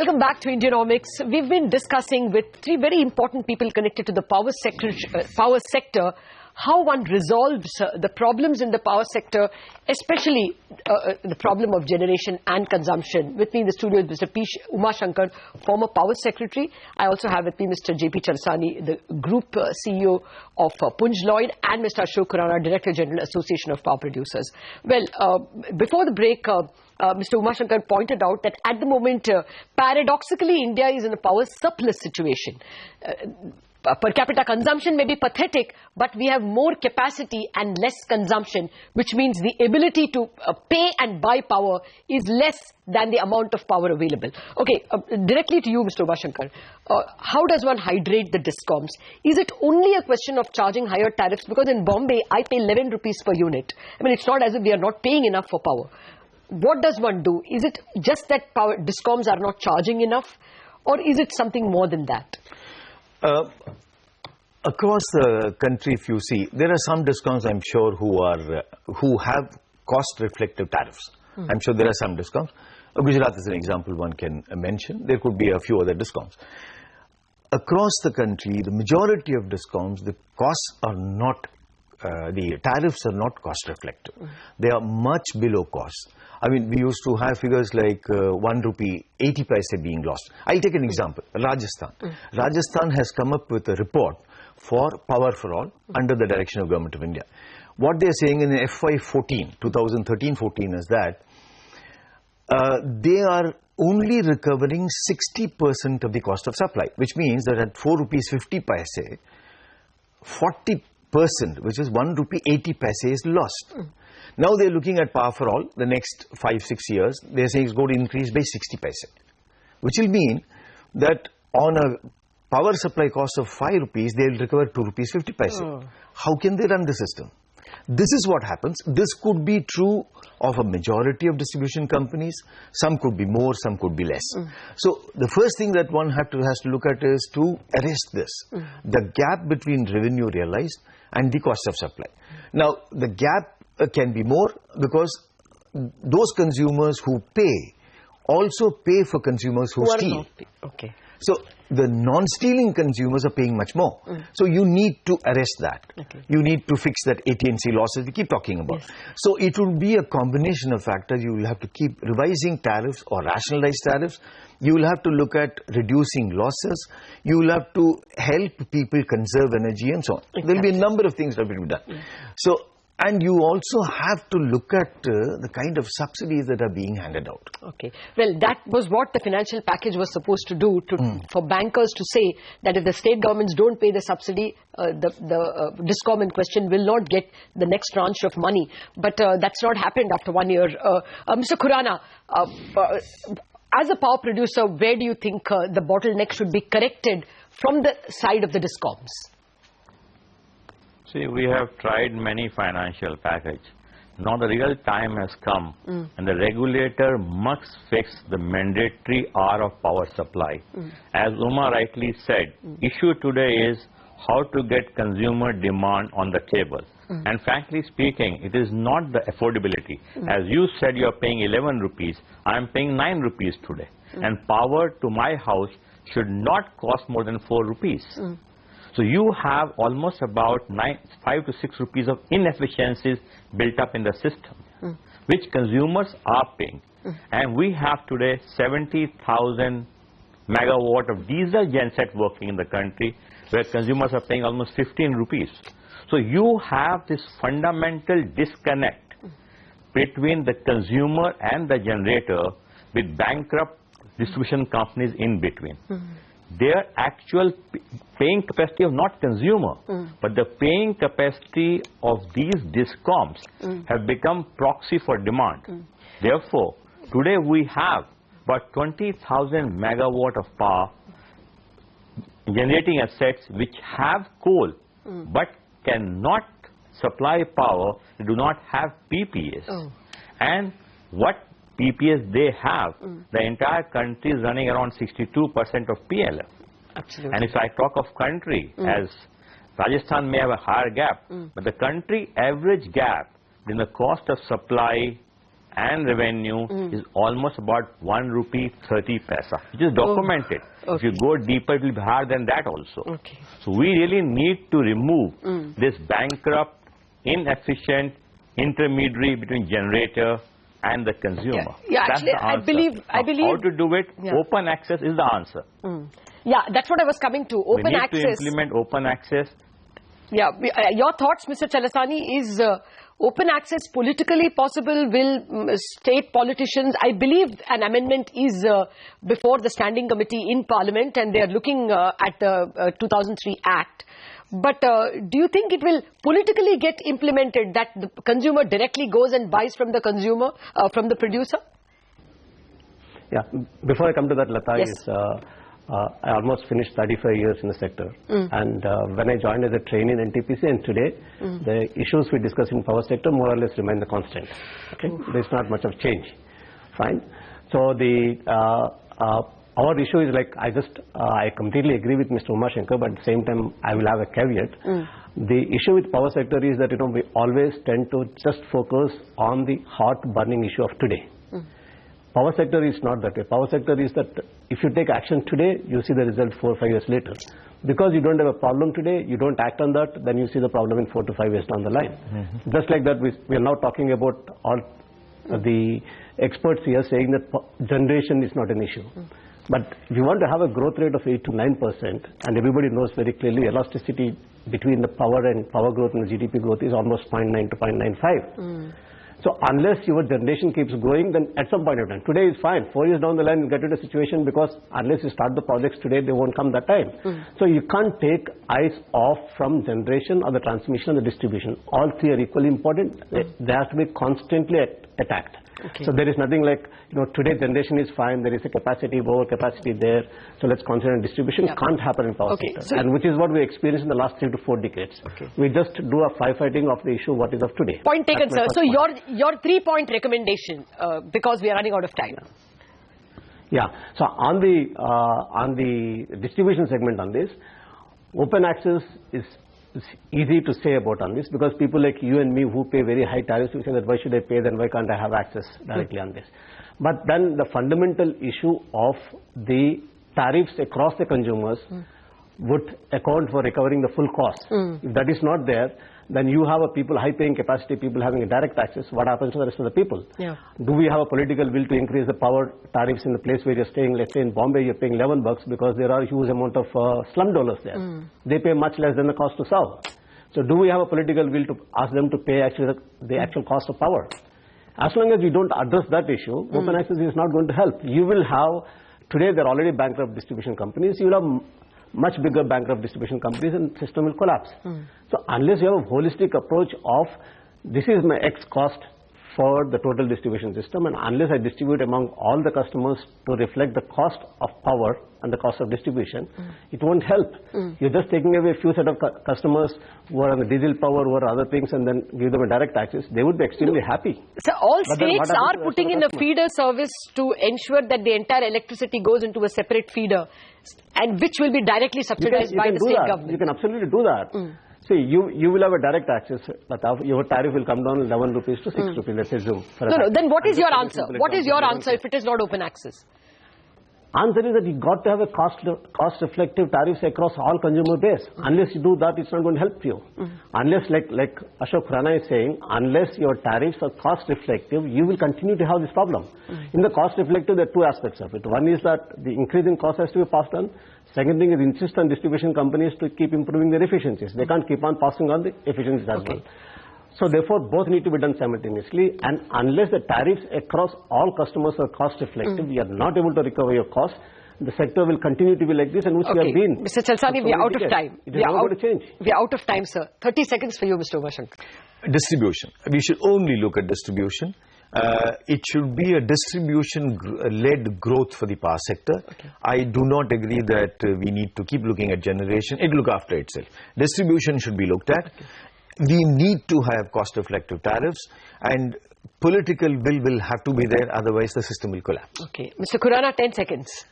Welcome back to Indianomics. We've been discussing with three very important people connected to the power sector how one resolves the problems in the power sector, especially the problem of generation and consumption. With me in the studio is Mr. Umashankar, former power secretary. I also have with me Mr. J.P. Chalasani, the group CEO of Punj, Lloyd, and Mr. Ashok, Khurana, Director General, Association of Power Producers. Well, before the break, Mr. Umashankar pointed out that at the moment, paradoxically, India is in a power surplus situation. Per capita consumption may be pathetic, but we have more capacity and less consumption, which means the ability to pay and buy power is less than the amount of power available. Okay, directly to you, Mr. Umashankar. How does one hydrate the discoms? Is it only a question of charging higher tariffs? Because in Bombay, I pay 11 rupees per unit. I mean, it's not as if we are not paying enough for power. What does one do? Is it just that power discoms are not charging enough? Or is it something more than that? Across the country, if you see, there are some discoms, I'm sure, who have cost-reflective tariffs. I'm sure there are some discoms. Gujarat is an example one can mention. There could be a few other discoms. Across the country, the majority of discoms, the costs are not, the tariffs are not cost-reflective. They are much below cost. I mean, we used to have figures like 1 rupee 80 paise being lost. I'll take an example, Rajasthan. Rajasthan has come up with a report for Power for All under the direction of Government of India. What they're saying in FY14, 2013-14 is that they are only recovering 60% of the cost of supply, which means that at 4 rupees 50 paise, 40%, which is 1 rupee 80 paise, is lost. Now they're looking at Power for All, the next 5-6 years, they're saying it's going to increase by 60 paise, which will mean that on a power supply cost of 5 rupees, they'll recover 2 rupees 50 paise. How can they run the system? This is what happens. This could be true of a majority of distribution companies. Some could be more, some could be less. So the first thing that one has to look at is to arrest this. The gap between revenue realized and the cost of supply. Now, the gap can be more because those consumers who pay also pay for consumers who steal. Okay. So the non-stealing consumers are paying much more. So you need to arrest that. You need to fix that AT&C losses we keep talking about. So it will be a combination of factors. You will have to keep revising tariffs or rationalize tariffs. You will have to look at reducing losses. You will have to help people conserve energy and so on. There will be a number of things that will be done. So, and you also have to look at the kind of subsidies that are being handed out. Okay. Well, that was what the financial package was supposed to do, for bankers to say that if the state governments don't pay the subsidy, the discom in question will not get the next tranche of money. But that's not happened after 1 year. Mr. Khurana, as a power producer, where do you think the bottleneck should be corrected from the side of the discoms? See, we have tried many financial packages. Now the real time has come and the regulator must fix the mandatory hour of power supply. As Uma rightly said, issue today is how to get consumer demand on the table. And frankly speaking, it is not the affordability. As you said, you are paying 11 rupees. I am paying 9 rupees today. And power to my house should not cost more than 4 rupees. So you have almost about 5 to 6 rupees of inefficiencies built up in the system, which consumers are paying. And we have today 70,000 megawatt of diesel genset working in the country, where consumers are paying almost 15 rupees. So you have this fundamental disconnect between the consumer and the generator, with bankrupt distribution companies in between. Their actual paying capacity of not consumer, but the paying capacity of these discoms have become proxy for demand. Therefore, today we have about 20,000 megawatt of power generating assets which have coal but cannot supply power, do not have PPAs. And what PPAs they have, the entire country is running around 62% of PLF. Absolutely. And if I talk of country, as Rajasthan may have a higher gap, but the country average gap in the cost of supply and revenue is almost about 1 rupee 30 paisa, which is documented. Okay. If you go deeper, it will be higher than that also. Okay. So we really need to remove this bankrupt, inefficient intermediary between generator and the consumer. Yeah, that's actually, the answer. I believe how to do it. Open access is the answer. Yeah, that's what I was coming to. Open we need access. to implement open access. Yeah, your thoughts, Mr. Chalasani, is open access politically possible? Will state politicians, I believe an amendment is before the standing committee in Parliament, and they are looking at the 2003 Act. But do you think it will politically get implemented, that the consumer directly goes and buys from the consumer, from the producer? Yeah, before I come to that, Latha, Yes. I almost finished 35 years in the sector. And when I joined as a trainee in NTPC, and today, the issues we discuss in power sector more or less remain the constant. Okay, there's not much of change. Fine. So our issue is like, I completely agree with Mr. Umashankar, but at the same time, I will have a caveat. The issue with power sector is that, we always tend to just focus on the hot burning issue of today. Power sector is not that way. Power sector is that if you take action today, you see the result 4 or 5 years later. Because you don't have a problem today, you don't act on that, then you see the problem in 4 to 5 years down the line. Just like that, we are now talking about all the experts here saying that generation is not an issue. But if you want to have a growth rate of 8 to 9%, and everybody knows very clearly elasticity between the power and power growth and the GDP growth is almost 0.9 to 0.95. So unless your generation keeps growing, then at some point of time, today is fine. 4 years down the line, you get into a situation because unless you start the projects today, they won't come that time. So you can't take eyes off from generation or the transmission or the distribution. All three are equally important. They have to be constantly attacked. Okay. So there is nothing like, today generation is fine, there is a capacity, over capacity there, so let's concentrate on distribution. Can't happen in power sector. So and which is what we experienced in the last 3 to 4 decades. We just do a firefighting of the issue what is of today. Point taken, sir. So your 3-point recommendation, because we are running out of time. Yeah. So on the distribution segment on this, open access is easy to say about on this, because people like you and me who pay very high tariffs, we say that why should I pay, then why can't I have access directly on this. But then the fundamental issue of the tariffs across the consumers would account for recovering the full cost. If that is not there, then you have a people, high paying capacity people having a direct access. What happens to the rest of the people? Do we have a political will to increase the power tariffs in the place where you're staying? Let's say in Bombay you're paying $11 because there are a huge amount of slum dwellers there. They pay much less than the cost to serve. So do we have a political will to ask them to pay actually the actual cost of power? As long as you don't address that issue, open access is not going to help. You will have, today they're already bankrupt distribution companies, you will have much bigger bankrupt distribution companies and system will collapse. So unless you have a holistic approach of this is my X cost for the total distribution system, and unless I distribute among all the customers to reflect the cost of power and the cost of distribution, it won't help. You're just taking away a few set of customers who are on the diesel power or other things and then give them a direct access. They would be extremely happy. So all states are putting in a feeder service to ensure that the entire electricity goes into a separate feeder, and which will be directly subsidized by the state government. You can absolutely do that. See, you will have a direct access, but your tariff will come down 11 rupees to 6 rupees, let's assume. No, then what is your answer? What is your answer if it is not open access? Answer is that you got to have a cost-reflective tariffs across all consumer base. Unless you do that, it's not going to help you. Unless, like Ashok Khurana is saying, unless your tariffs are cost-reflective, you will continue to have this problem. In the cost-reflective, there are two aspects of it. One is that the increase in cost has to be passed on. Second thing is insist on distribution companies to keep improving their efficiencies. They can't keep on passing on the efficiencies as well. So therefore, both need to be done simultaneously, and unless the tariffs across all customers are cost reflective, we are not able to recover your cost. The sector will continue to be like this, and which we have been. Mr. Chalasani, we are out of time. It is not going to change. We are out of time, sir. 30 seconds for you, Mr. Umashankar. Distribution. We should only look at distribution. It should be a distribution-led growth for the power sector. I do not agree that we need to keep looking at generation. It will look after itself. Distribution should be looked at. We need to have cost-reflective tariffs, and political will have to be there, otherwise the system will collapse. Okay. Mr. Khurana, 10 seconds.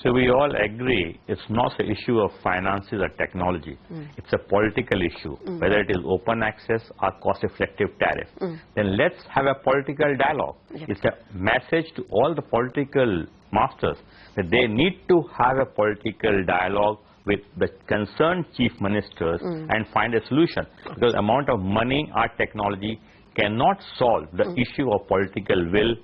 So we all agree it's not an issue of finances or technology. It's a political issue, whether it is open access or cost-effective tariff. Then let's have a political dialogue. It's a message to all the political masters that they need to have a political dialogue with the concerned chief ministers and find a solution. Because the amount of money or technology cannot solve the issue of political will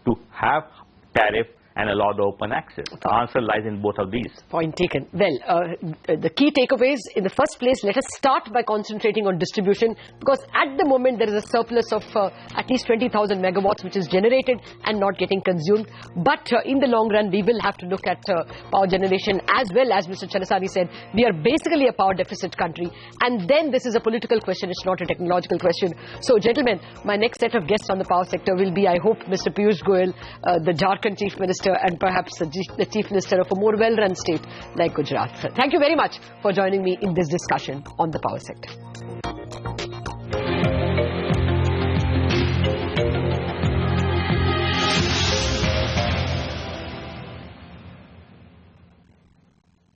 to have tariff and allow the open access. The answer lies in both of these. Point taken. Well, the key takeaways, in the first place, let us start by concentrating on distribution, because at the moment there is a surplus of at least 20,000 megawatts which is generated and not getting consumed. But in the long run, we will have to look at power generation, as well as Mr. Chalasani said, we are basically a power deficit country. And then this is a political question, it's not a technological question. So, gentlemen, my next set of guests on the power sector will be, I hope, Mr. Piyush Goyal, the Jharkhand Chief Minister, and perhaps the Chief Minister of a more well-run state like Gujarat. Thank you very much for joining me in this discussion on the power sector.